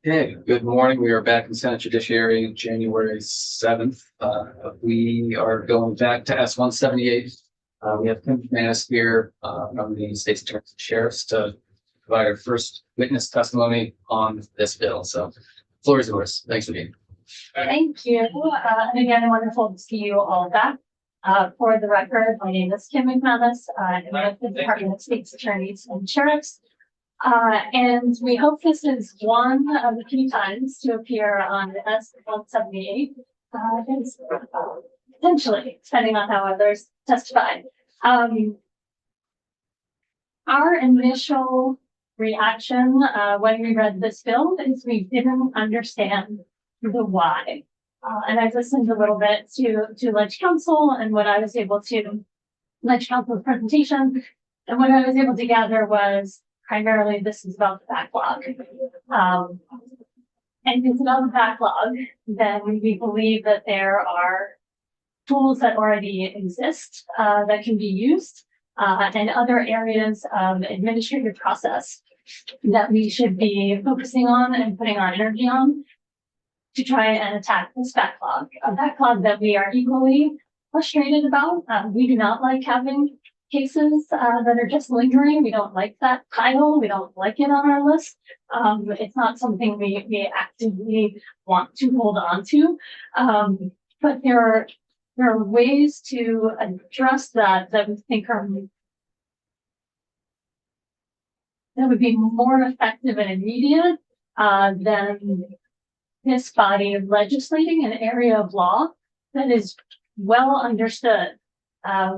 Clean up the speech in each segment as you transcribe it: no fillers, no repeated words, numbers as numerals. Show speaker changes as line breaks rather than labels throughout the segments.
Hey, good morning. We are back in Senate Judiciary, January 7th. We are going back to S-178. We have Kim Manis here from the State's Attorneys and Sheriffs to provide our first witness testimony on this bill. So, floor is yours. Thanks for being
here. Thank you. And again, wonderful to see you all back. For the record, my name is Kim McManus. I'm with the Department of State's Attorneys and Sheriffs. And we hope this is one of the few times to appear on S-178, potentially, depending on how others testify. Our initial reaction when we read this bill is we didn't understand the why. And I listened a little bit to Ledge Counsel and what I was able to, Ledge Counsel's presentation, and what I was able to gather was primarily this is about the backlog. And if it's about the backlog, then we believe that there are tools that already exist that can be used and other areas of administrative process that we should be focusing on and putting our energy on to try and attack this backlog, a backlog that we are equally frustrated about. We do not like having cases that are just lingering. We don't like that title. We don't like it on our list. It's not something we actively want to hold on to. But there are ways to address that we think that would be more effective and immediate than this body of legislating an area of law that is well understood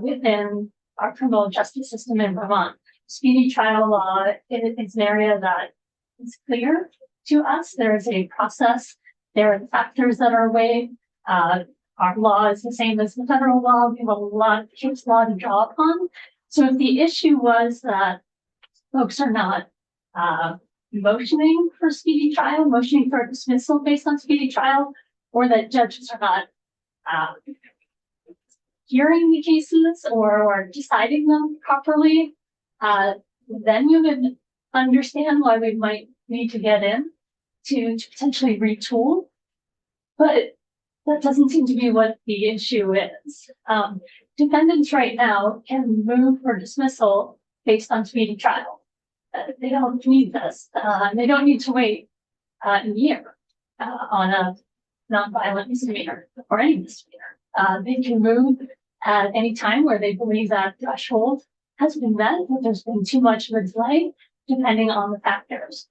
within our criminal justice system in Vermont. Speedy trial law is an area that is clear to us. There is a process. There are factors that are weighed. Our law is the same as the federal law. We have a lot of case law to draw upon. So if the issue was that folks are not motioning for speedy trial, motioning for dismissal based on speedy trial, or that judges are not hearing the cases or deciding them properly, then you would understand why we might need to get in to potentially retool. But that doesn't seem to be what the issue is. Defendants right now can move for dismissal based on speedy trial. They don't need this. They don't need to wait a year on a nonviolent misdemeanor or any misdemeanor. They can move at any time where they believe that threshold has been met, that there's been too much of a delay, depending on the factors.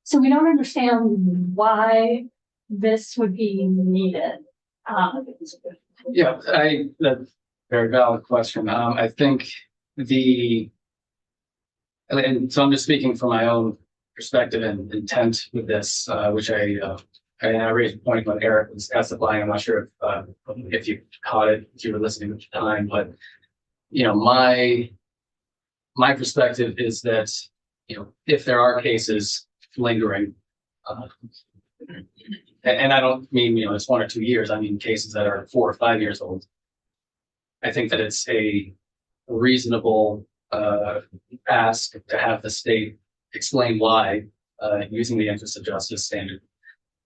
So we don't understand why this would be needed.
Yeah, that's a very valid question. I think and so I'm just speaking from my own perspective and intent with this, which I raised a point when Eric was testifying. I'm not sure if you caught it, if you were listening at the time, but my perspective is that if there are cases lingering, and I don't mean it's 1 or 2 years. I mean cases that are 4 or 5 years old. I think that it's a reasonable ask to have the state explain why, using the interest of justice standard,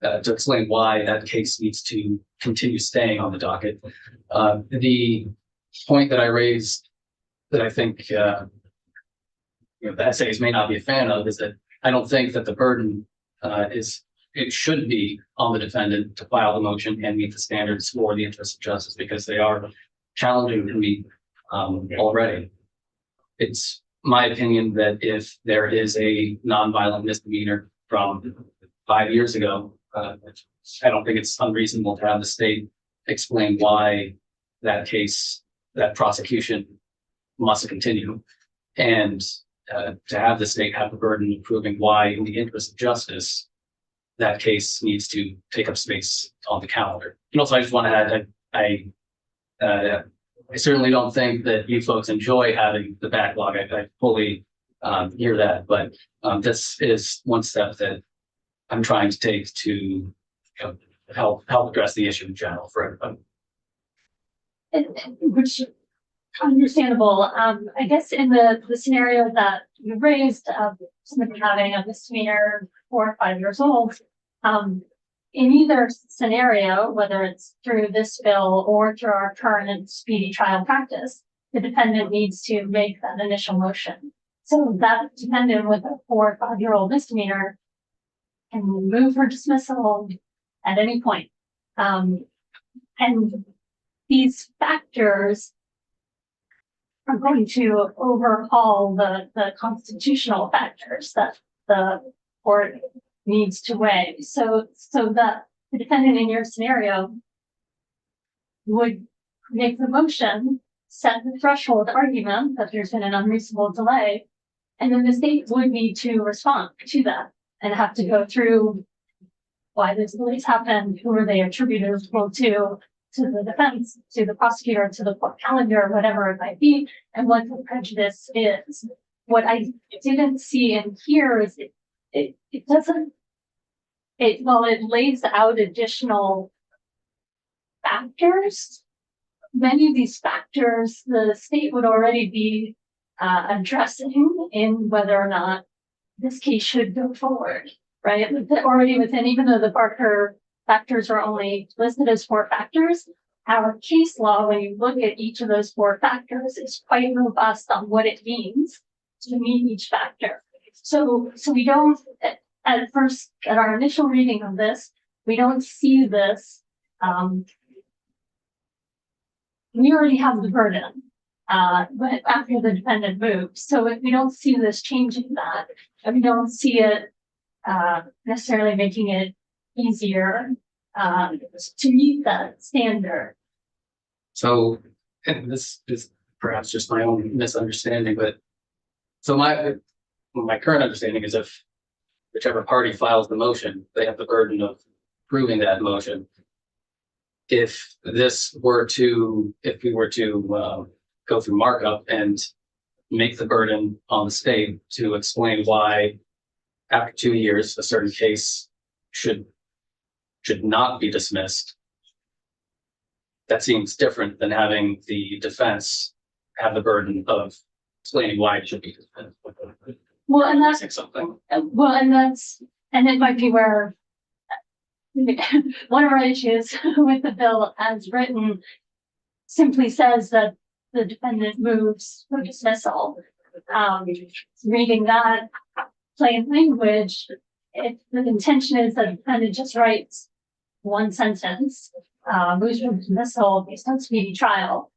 to explain why that case needs to continue staying on the docket. The point that I raised that I think the essays may not be a fan of is that I don't think that the burden it should be on the defendant to file the motion and meet the standards for the interest of justice, because they are challenging to meet already. It's my opinion that if there is a nonviolent misdemeanor from 5 years ago, I don't think it's unreasonable to have the state explain why that case, that prosecution must continue, and to have the state have the burden of proving why, in the interest of justice, that case needs to take up space on the calendar. And also, I just want to add, I certainly don't think that you folks enjoy having the backlog. I fully hear that, but this is one step that I'm trying to take to help address the issue in general for everybody.
Which understandable. I guess in the scenario that you raised, somebody having a misdemeanor 4 or 5 years old, In either scenario, whether it's through this bill or through our current speedy trial practice, the defendant needs to make that initial motion. So that defendant with a 4 or 5-year-old misdemeanor can move for dismissal at any point. And these factors are going to overhaul the constitutional factors that the court needs to weigh. So that the defendant in your scenario would make the motion, set the threshold argument that there's been an unreasonable delay, and then the state would need to respond to that and have to go through why this delays happened, who are they attributable to the defense, to the prosecutor, to the court calendar, whatever it might be, and what the prejudice is. What I didn't see in here is it doesn't, while it lays out additional factors, many of these factors the state would already be addressing in whether or not this case should go forward, right? Already within, even though the Barker factors are only listed as 4 factors, our case law, when you look at each of those 4 factors, is quite robust on what it means to meet each factor. So we don't, at first, at our initial reading of this, we don't see this. We already have the burden, but after the defendant moves, so we don't see this changing that, and we don't see it necessarily making it easier to meet that standard.
So, and this is perhaps just my own misunderstanding, but so my current understanding is if whichever party files the motion, they have the burden of proving that motion. If we were to go through markup and make the burden on the state to explain why after 2 years a certain case should not be dismissed, that seems different than having the defense have the burden of explaining why it should be dismissed.
Well, and that's
something.
Well, and it might be where one of our issues with the bill as written simply says that the defendant moves for dismissal. Reading that plain language, if the intention is that the defendant just writes one sentence, moves for dismissal based on speedy trial,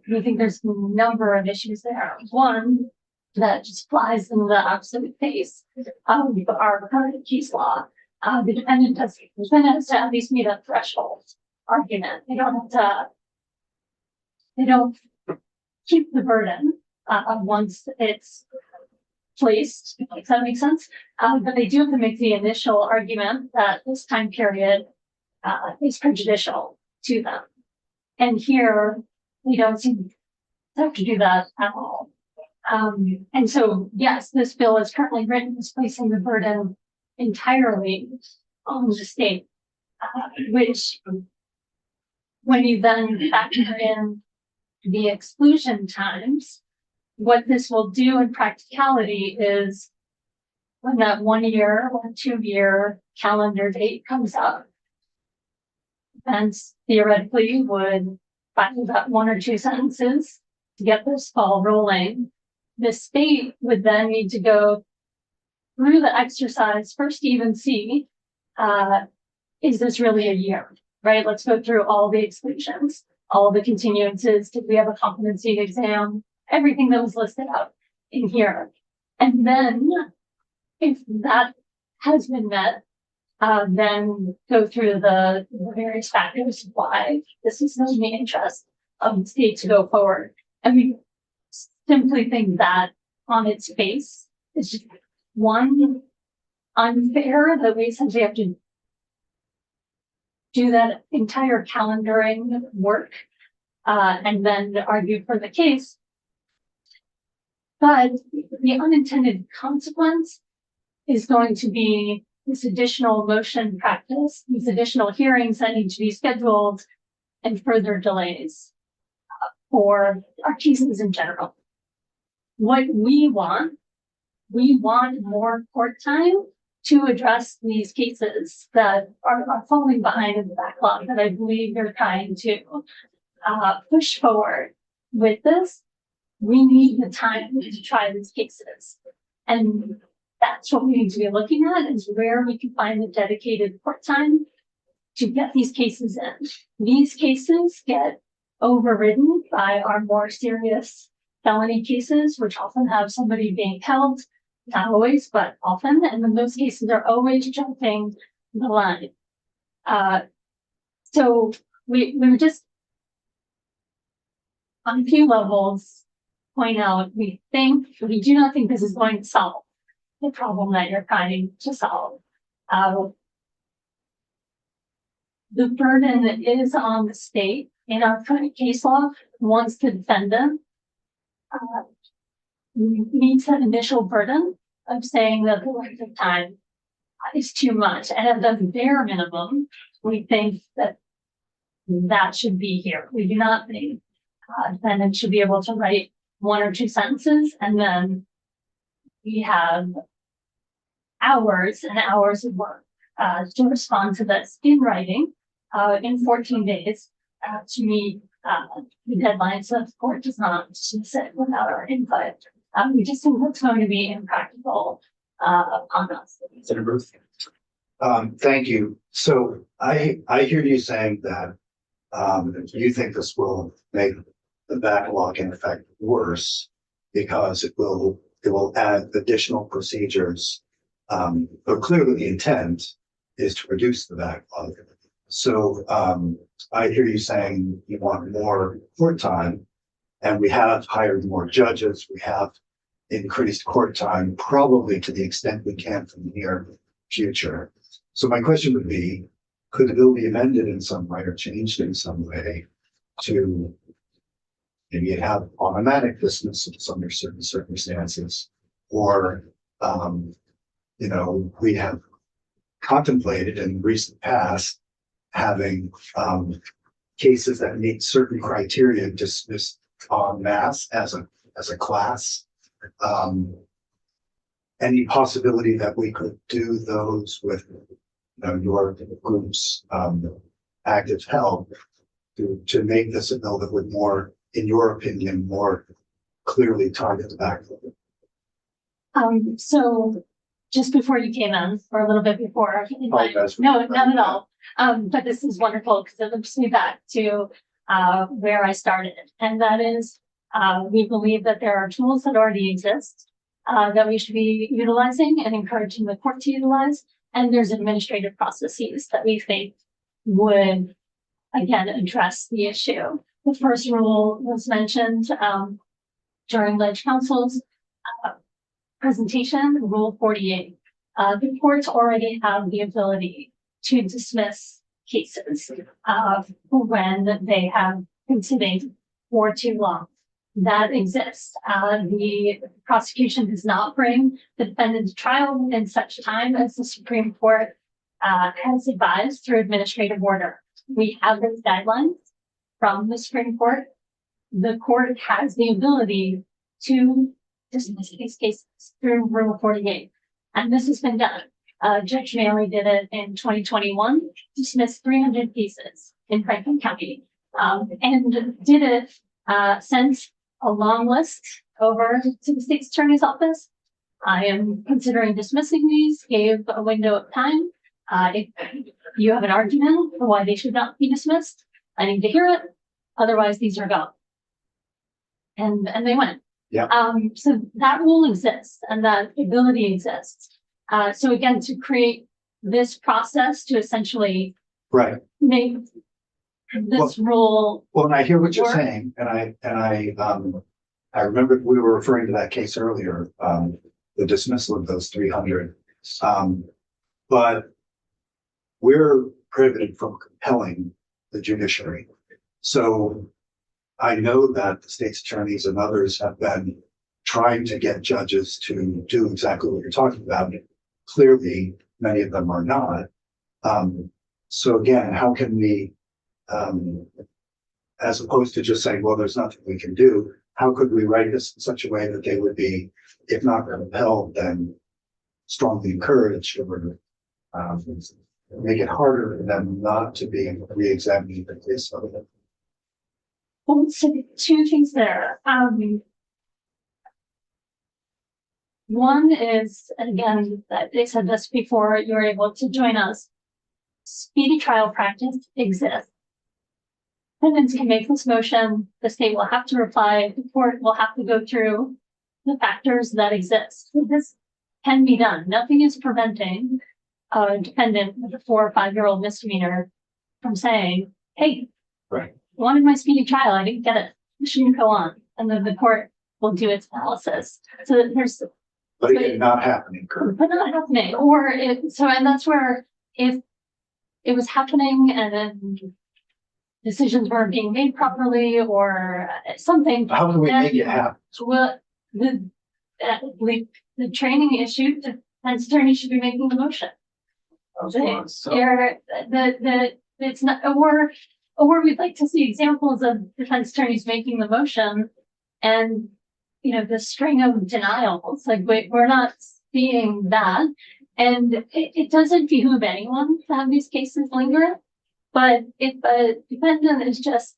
we think there's a number of issues there. One, that just flies in the absolute face of our current case law. The defendant has to at least meet a threshold argument. They don't keep the burden once it's placed. Does that make sense? But they do have to make the initial argument that this time period is prejudicial to them. And here, we don't seem to have to do that at all. And so, yes, this bill is currently written as placing the burden entirely on the state, which when you then factor in the exclusion times, what this will do in practicality is when that 1 year or 2 year calendar date comes up, and theoretically would find about 1 or 2 sentences to get this ball rolling. The state would then need to go through the exercise first to even see, is this really a year, right? Let's go through all the exclusions, all the continuances. Did we have a competency exam? Everything that was listed out in here. And then if that has been met, then go through the various factors of why this is in the interest of the state to go forward. And we simply think that on its face is just one unfair that we essentially have to do that entire calendaring work and then argue for the case. But the unintended consequence is going to be this additional motion practice, these additional hearings that need to be scheduled, and further delays for our cases in general. What we want more court time to address these cases that are falling behind in the backlog that I believe you're trying to push forward with this. We need the time to try these cases. And that's what we need to be looking at, is where we can find the dedicated court time to get these cases in. These cases get overridden by our more serious felony cases, which often have somebody being held, not always, but often. And then those cases are always jumping the line. So we were just on a few levels point out, we do not think this is going to solve the problem that you're trying to solve. The burden is on the state. In our current case law, once the defendant meets that initial burden of saying that the length of time is too much, and at the bare minimum, we think that should be here. We do not think defendant should be able to write 1 or 2 sentences, and then we have hours and hours of work to respond to this in writing in 14 days to meet the deadline. So the court does not dismiss it without our input. We just think that's going to be impractical upon us.
Senator Bruce.
Thank you. So I hear you saying that you think this will make the backlog in effect worse because it will add additional procedures. But clearly the intent is to reduce the backlog. So I hear you saying you want more court time, and we have hired more judges. We have increased court time, probably to the extent we can from the near future. So my question would be, could the bill be amended in some way or changed in some way to maybe have automatic dismissals under certain circumstances, or we have contemplated in recent past having cases that meet certain criteria dismissed en masse as a class. Any possibility that we could do those with your group's active help to make this a bill that would more, in your opinion, more clearly target the backlog?
So just before you came in, or a little bit before, no, not at all. But this is wonderful because it looks me back to where I started, and that is we believe that there are tools that already exist that we should be utilizing and encouraging the court to utilize, and there's administrative processes that we think would again address the issue. The first rule was mentioned during Ledge Council's presentation, Rule 48. The courts already have the ability to dismiss cases when they have been sitting for too long. That exists. The prosecution does not bring the defendant to trial in such time as the Supreme Court has advised through administrative order. We have those guidelines from the Supreme Court. The court has the ability to dismiss these cases through Rule 48. And this has been done. Judge Maley did it in 2021, dismissed 300 cases in Franklin County, and did it, sent a long list over to the state's attorney's office. I am considering dismissing these, gave a window of time. If you have an argument for why they should not be dismissed, I need to hear it. Otherwise, these are gone. And they went.
Yeah.
So that rule exists and that ability exists. So again, to create this process to essentially make this rule.
Well, and I hear what you're saying, and I remember we were referring to that case earlier, the dismissal of those 300. But we're prohibited from compelling the judiciary. So I know that the state's attorneys and others have been trying to get judges to do exactly what you're talking about. Clearly, many of them are not. So again, how can we, as opposed to just saying, well, there's nothing we can do, how could we write this in such a way that they would be, if not compelled, then strongly encourage or make it harder for them not to be re-examining the case of it.
Well, so two things there. One is, and again, that they said this before you were able to join us. Speedy trial practice exists. Defendants can make this motion, the state will have to reply, the court will have to go through the factors that exist. So this can be done. Nothing is preventing a defendant with a 4 or 5-year-old misdemeanor from saying, hey,
Right.
I wanted my speedy trial, I didn't get it. It shouldn't go on. And then the court will do its analysis. So that there's
But again, not happening currently.
but not happening, or and that's where if it was happening and then decisions weren't being made properly or something.
How can we make it happen?
Well, the training issue, the defense attorney should be making the motion. It's not, or we'd like to see examples of defense attorneys making the motion and, the string of denials, like we're not seeing that. And it doesn't behoove anyone to have these cases linger. But if a defendant is just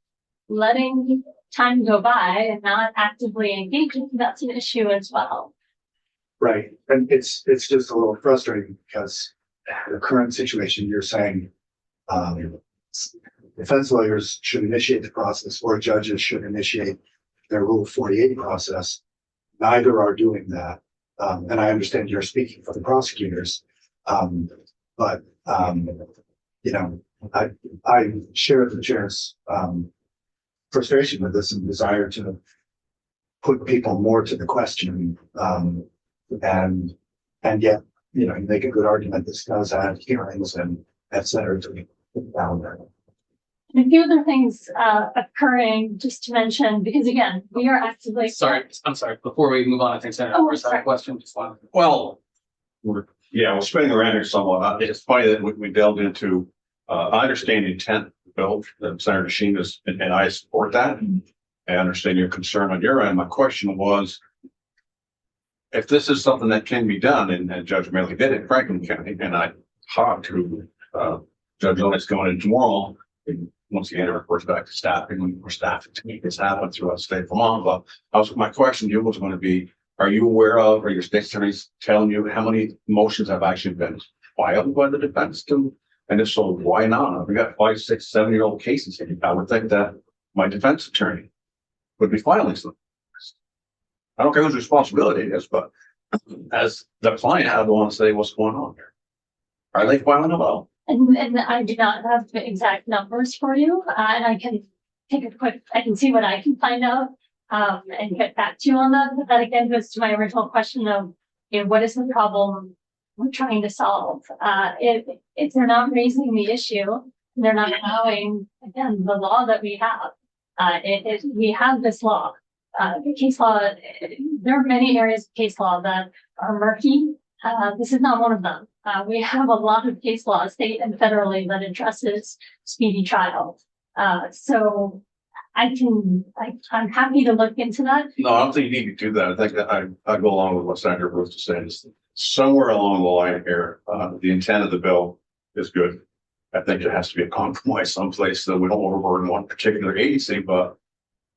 letting time go by and not actively engaging, that's an issue as well.
Right. And it's just a little frustrating because the current situation, you're saying, defense lawyers should initiate the process or judges should initiate their Rule 48 process. Neither are doing that. And I understand you're speaking for the prosecutors. But I share the chair's frustration with this and desire to put people more to the question. And yet, you make a good argument. This does have hearings and et cetera to be put down there.
And a few other things occurring, just to mention, because again, we are actively.
I'm sorry. Before we move on, I think Senator Roberts had a question. Just one.
Well, we're spinning around here somewhat. It's funny that we delved into. I understand the intent of the bill that Senator Sheen is, and I support that. I understand your concern on your end. My question was, if this is something that can be done, and Judge Maley did it in Franklin County, and I talked to Judge Otis going in tomorrow. And once again, it reports back to staffing when we're staffing to make this happen throughout the state of Vermont. But my question to you was going to be, are you aware of, or your state attorneys telling you how many motions have actually been filed by the defense to? And if so, why not? We got 5, 6, 7-year-old cases here. I would think that my defense attorney would be filing some. I don't care whose responsibility it is, but as the client, I don't want to say what's going on here. Are they filing them all?
And I do not have the exact numbers for you, and I can I can see what I can find out, and get back to you on that. But that again goes to my original question of, what is the problem we're trying to solve? If they're not raising the issue, they're not allowing, again, the law that we have. We have this law, the case law. There are many areas of case law that are murky. This is not one of them. We have a lot of case law, state and federally, that addresses speedy trial. So I'm happy to look into that.
No, I don't think you need to do that. I think that I go along with what Senator Bruce is saying. Somewhere along the line here, the intent of the bill is good. I think there has to be a compromise someplace so we don't overburden one particular agency, but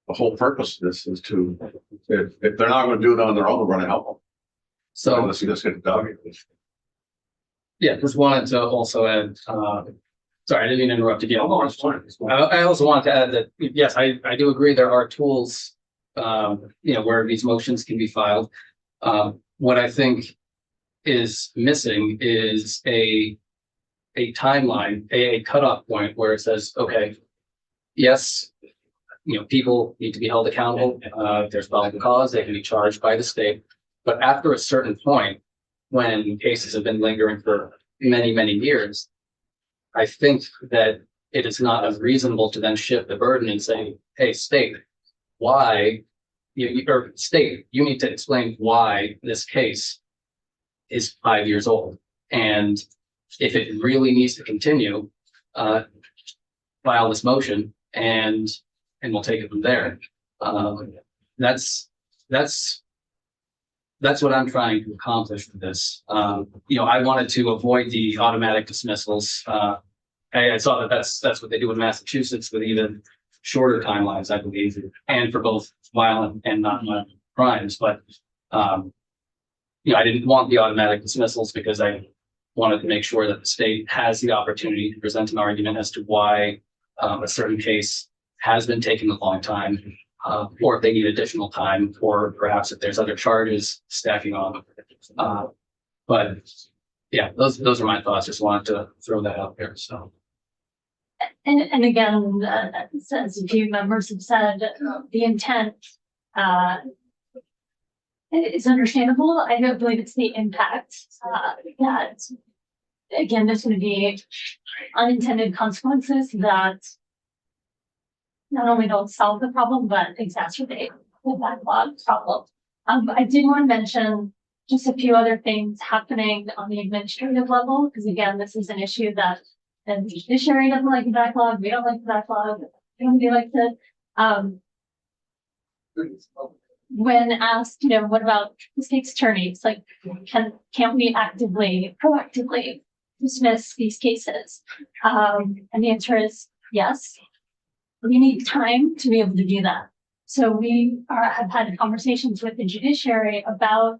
the whole purpose of this is to, if they're not going to do it on their own, we're going to help them.
So
let's get the dog.
yeah, just wanted to also add, sorry, I didn't mean to interrupt again.
No, it's fine. It's fine.
I also wanted to add that, yes, I do agree there are tools, where these motions can be filed. What I think is missing is a timeline, a cutoff point where it says, okay, yes, people need to be held accountable. There's probable cause, they can be charged by the state. But after a certain point, when cases have been lingering for many, many years, I think that it is not unreasonable to then shift the burden and say, hey, state, why, you need to explain why this case is 5 years old. And if it really needs to continue, file this motion and we'll take it from there. That's that's what I'm trying to accomplish with this. I wanted to avoid the automatic dismissals. I saw that that's what they do in Massachusetts with even shorter timelines, I believe, and for both violent and non-violent crimes. But, I didn't want the automatic dismissals because I wanted to make sure that the state has the opportunity to present an argument as to why a certain case has been taking a long time, or if they need additional time, or perhaps if there's other charges stacking on. But yeah, those are my thoughts. Just wanted to throw that out there. So.
And again, as a few members have said, the intent is understandable. I don't believe it's the impact that, again, there's going to be unintended consequences that not only don't solve the problem, but exacerbate the backlog problem. I did want to mention just a few other things happening on the administrative level, because again, this is an issue that the judiciary doesn't like the backlog. We don't like the backlog. Nobody likes it. When asked, what about the state's attorneys? Like, can't we proactively dismiss these cases? And the answer is yes. We need time to be able to do that. So we have had conversations with the judiciary about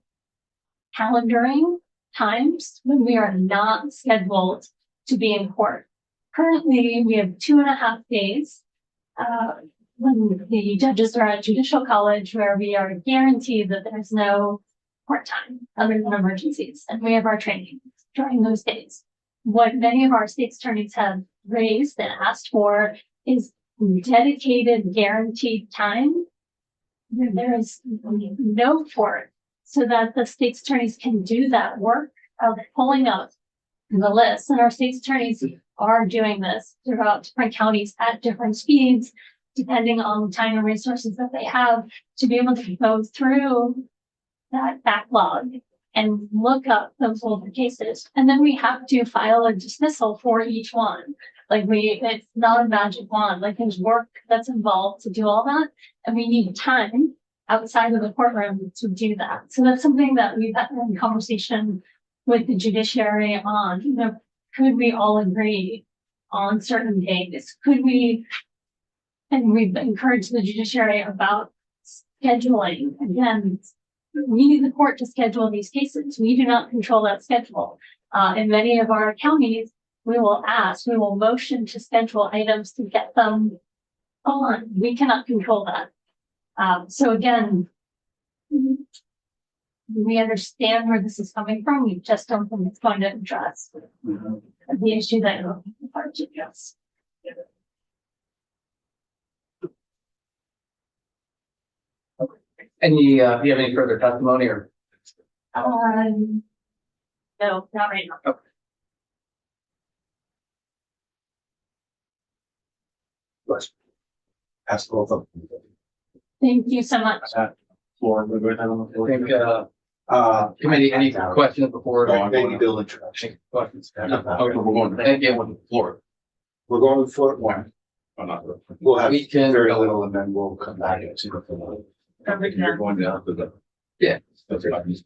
calendaring times when we are not scheduled to be in court. Currently, we have 2.5 days when the judges are at judicial college where we are guaranteed that there's no court time other than emergencies. And we have our training during those days. What many of our state's attorneys have raised and asked for is dedicated, guaranteed time. There is no court so that the state's attorneys can do that work of pulling up the list. And our state's attorneys are doing this throughout different counties at different speeds, depending on the time and resources that they have to be able to go through that backlog and look up those older cases. And then we have to file a dismissal for each one. It's not a magic wand. There's work that's involved to do all that. And we need time outside of the courtroom to do that. So that's something that we've had in conversation with the judiciary on. Could we all agree on certain days? And we've encouraged the judiciary about scheduling. Again, we need the court to schedule these cases. We do not control that schedule. In many of our counties, we will motion to schedule items to get them on. We cannot control that. So again, we understand where this is coming from. We just don't think it's going to address the issue that you're looking for to address.
Do you have any further testimony or?
No, not right now.
Okay.
Ask both of them.
Thank you so much.
Committee, any questions before?
Maybe Bill introduction.
Questions? No. Okay. Thank you.
Floor.
We're going to floor one.
Oh, not really.
We'll have
We can-
very little and then we'll come back to the.
You're going down to the.
Yeah.
That's what I'm just